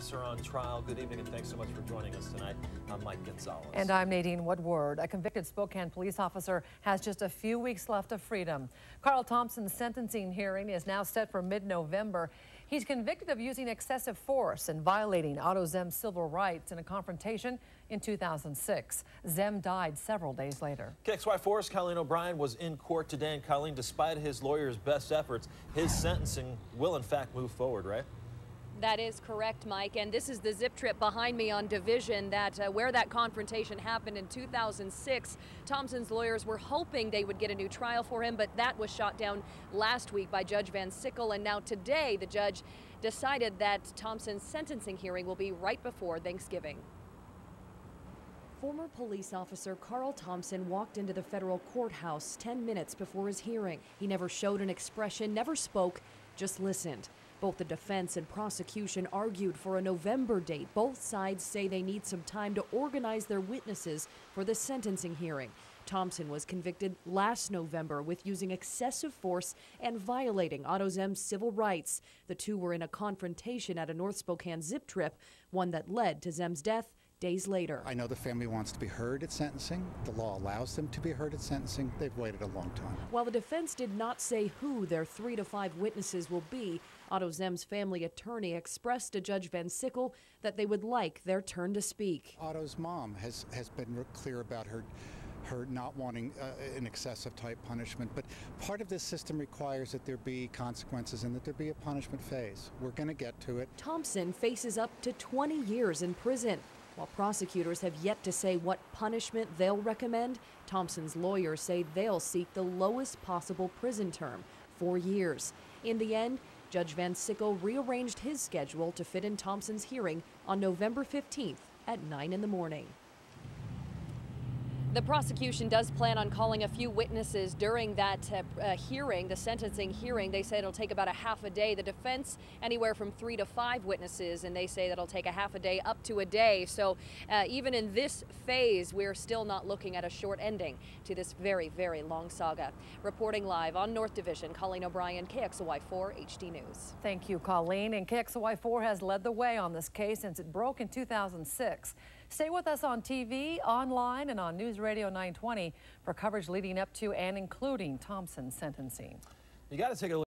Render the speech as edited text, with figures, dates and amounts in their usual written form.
facts are on trial. Good evening and thanks so much for joining us tonight. I'm Mike Gonzalez. And I'm Nadine Woodward. A convicted Spokane police officer has just a few weeks left of freedom. Carl Thompson's sentencing hearing is now set for mid-November. He's convicted of using excessive force and violating Otto Zem's civil rights in a confrontation in 2006. Zem died several days later. KXY4's Colleen O'Brien was in court today, and Colleen, despite his lawyer's best efforts, his sentencing will in fact move forward, right? That is correct, Mike, and this is the zip trip behind me on Division where that confrontation happened in 2006. Thompson's lawyers were hoping they would get a new trial for him, but that was shot down last week by Judge Van Sickle, and now today the judge decided that Thompson's sentencing hearing will be right before Thanksgiving. Former police officer Carl Thompson walked into the federal courthouse 10 minutes before his hearing. He never showed an expression, never spoke, just listened. Both the defense and prosecution argued for a November date. Both sides say they need some time to organize their witnesses for the sentencing hearing. Thompson was convicted last November with using excessive force and violating Otto Zem's civil rights. The two were in a confrontation at a North Spokane zip trip, one that led to Zem's death days later. I know the family wants to be heard at sentencing. The law allows them to be heard at sentencing. They've waited a long time. While the defense did not say who their 3 to 5 witnesses will be, Otto Zem's family attorney expressed to Judge Van Sickle that they would like their turn to speak. Otto's mom has been clear about her not wanting an excessive type punishment, but part of this system requires that there be consequences and that there be a punishment phase. We're going to get to it. Thompson faces up to 20 years in prison. While prosecutors have yet to say what punishment they'll recommend, Thompson's lawyers say they'll seek the lowest possible prison term, 4 years. In the end, Judge Van Sickle rearranged his schedule to fit in Thompson's hearing on November 15th at 9 in the morning. The prosecution does plan on calling a few witnesses during that hearing, the sentencing hearing. They say it'll take about a half a day. The defense, anywhere from 3 to 5 witnesses, and they say that'll take a half a day up to a day. So even in this phase, we're still not looking at a short ending to this very, very long saga. Reporting live on North Division, Colleen O'Brien, KXY4 HD News. Thank you, Colleen. And KXY4 has led the way on this case since it broke in 2006. Stay with us on TV, online, and on News Radio 920 for coverage leading up to and including Thompson's sentencing. You got to take a look.